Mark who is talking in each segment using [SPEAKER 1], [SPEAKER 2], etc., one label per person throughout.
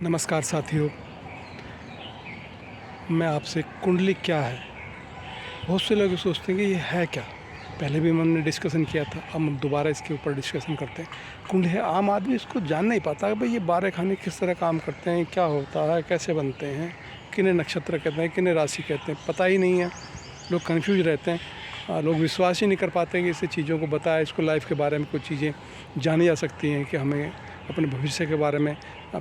[SPEAKER 1] नमस्कार साथियों, मैं आपसे कुंडली क्या है, बहुत से लोग सोचते हैं कि ये है क्या। पहले भी हमने डिस्कशन किया था, हम दोबारा इसके ऊपर डिस्कशन करते हैं। कुंडली है, आम आदमी इसको जान नहीं पाता कि भाई ये 12 खाने किस तरह काम करते हैं, क्या होता है, कैसे बनते हैं, किन्हें नक्षत्र कहते हैं, किन्हें राशि कहते हैं, पता ही नहीं है। लोग कन्फ्यूज रहते हैं, लोग विश्वास ही नहीं कर पाते कि इसे चीज़ों को बताया, इसको लाइफ के बारे में कुछ चीज़ें जानी जा सकती हैं, कि हमें अपने भविष्य के बारे में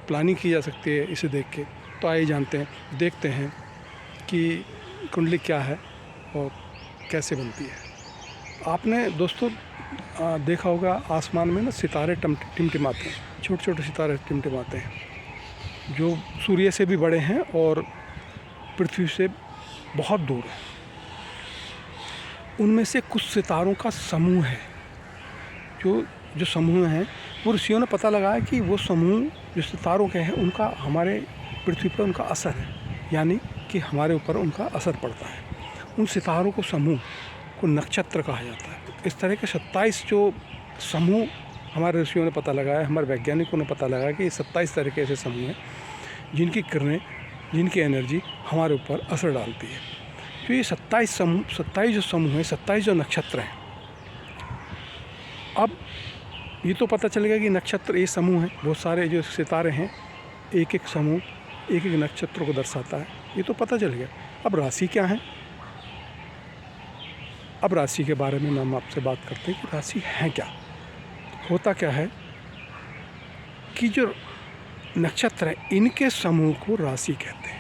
[SPEAKER 1] प्लानिंग की जा सकती है इसे देख के। तो आइए जानते हैं, देखते हैं कि कुंडली क्या है और कैसे बनती है। आपने दोस्तों देखा होगा आसमान में ना सितारे टिमटिमाते हैं, छोटे छोटे सितारे टिमटिमाते हैं, जो सूर्य से भी बड़े हैं और पृथ्वी से बहुत दूर है। उनमें से कुछ सितारों का समूह है, जो समूह हैं वो ऋषियों ने पता लगाया कि वो समूह जो सितारों के हैं उनका हमारे पृथ्वी पर उनका असर है, यानी कि हमारे ऊपर उनका असर पड़ता है। उन सितारों को समूह को नक्षत्र कहा जाता है। इस तरह के 27 जो समूह हमारे ऋषियों ने पता लगाया, हमारे वैज्ञानिकों ने पता लगाया कि ये 27 तरह के ऐसे समूह हैं जिनकी किरणें, जिनकी एनर्जी हमारे ऊपर असर डालती है। तो ये 27 जो समूह हैं, 27 जो नक्षत्र हैं। अब ये तो पता चलेगा कि नक्षत्र ये समूह है, बहुत सारे जो सितारे हैं, एक एक समूह एक एक नक्षत्र को दर्शाता है, ये तो पता चल गया। अब राशि क्या है, अब राशि के बारे में हम आपसे बात करते हैं कि राशि है क्या, होता क्या है कि जो नक्षत्र है इनके समूह को राशि कहते हैं।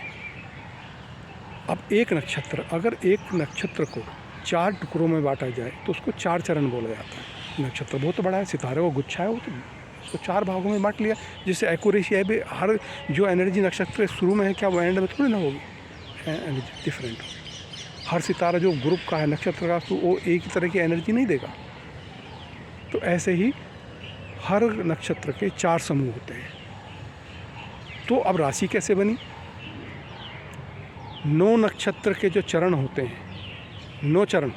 [SPEAKER 1] अब एक नक्षत्र, अगर एक नक्षत्र को 4 टुकड़ों में बांटा जाए तो उसको 4 चरण बोला जाता है। नक्षत्र बहुत बड़ा है, सितारे को गुच्छा है, वो तो उसको 4 भागों में बांट लिया, जिससे एक्यूरेसी है भी। हर जो एनर्जी नक्षत्र शुरू में है, क्या वो एंड में थोड़ी ना होगी, एनर्जी डिफरेंट होगी। हर सितारा जो ग्रुप का है नक्षत्र का, तो वो एक ही तरह की एनर्जी नहीं देगा। तो ऐसे ही हर नक्षत्र के 4 समूह होते हैं। तो अब राशि कैसे बनी? 9 नक्षत्र के जो चरण होते हैं, 9 चरण,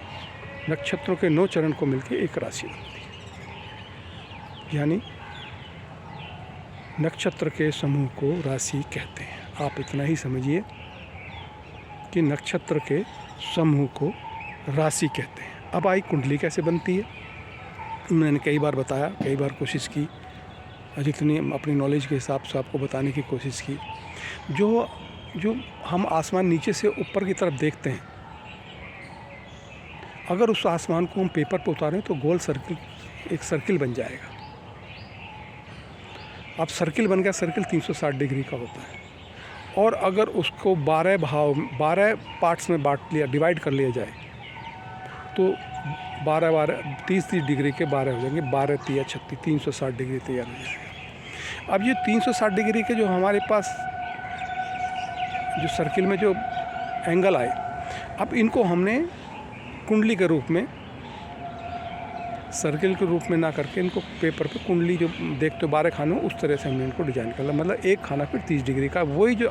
[SPEAKER 1] नक्षत्रों के 9 चरण को मिलकर एक राशि बनती है, यानी नक्षत्र के समूह को राशि कहते हैं। आप इतना ही समझिए कि नक्षत्र के समूह को राशि कहते हैं। अब आई कुंडली कैसे बनती है। मैंने कई बार बताया, कई बार कोशिश की, जितनी अपनी नॉलेज के हिसाब से आपको बताने की कोशिश की। जो हम आसमान नीचे से ऊपर की तरफ देखते हैं, अगर उस आसमान को हम पेपर पर उतारें तो गोल सर्किल, एक सर्किल बन जाएगा। अब सर्किल बन गया, सर्किल 360 डिग्री का होता है। और अगर उसको 12 पार्ट्स में बांट लिया, डिवाइड कर लिया जाए, तो 30 डिग्री के 12 हो जाएंगे, 12 × 36, 360 डिग्री तैयार हो जाएगा। अब ये 360 डिग्री के जो हमारे पास जो सर्किल में जो एंगल आए, अब इनको हमने कुंडली के रूप में, सर्किल के रूप में ना करके इनको पेपर पे कुंडली जो देखते हो 12 खाने, उस तरह से हमने इनको डिजाइन कर लिया। मतलब एक खाना फिर 30 डिग्री का, वही जो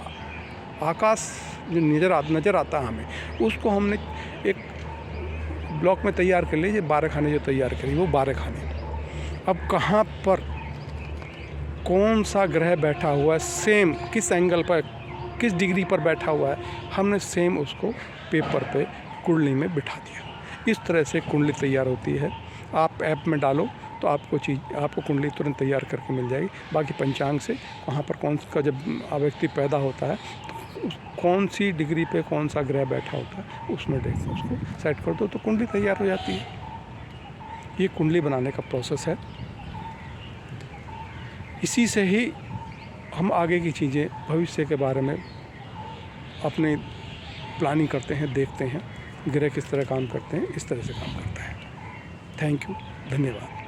[SPEAKER 1] आकाश जो नज़र आता है हमें, उसको हमने एक ब्लॉक में तैयार कर लिए। 12 खाने जो तैयार करी, वो 12 खाने। अब कहाँ पर कौन सा ग्रह बैठा हुआ है, सेम किस एंगल पर, किस डिग्री पर बैठा हुआ है, हमने सेम उसको पेपर पे कुंडली में बिठा दिया। इस तरह से कुंडली तैयार होती है। आप ऐप में डालो तो आपको कुंडली तुरंत तैयार करके मिल जाएगी। बाकी पंचांग से वहाँ पर कौन सा, जब व्यक्ति पैदा होता है तो कौन सी डिग्री पे कौन सा ग्रह बैठा होता है, उसमें देख के उसको सेट कर दो तो कुंडली तैयार हो जाती है। ये कुंडली बनाने का प्रोसेस है। इसी से ही हम आगे की चीज़ें, भविष्य के बारे में अपने प्लानिंग करते हैं, देखते हैं ग्रह किस तरह काम करते हैं, इस तरह से काम करता है। थैंक यू, धन्यवाद।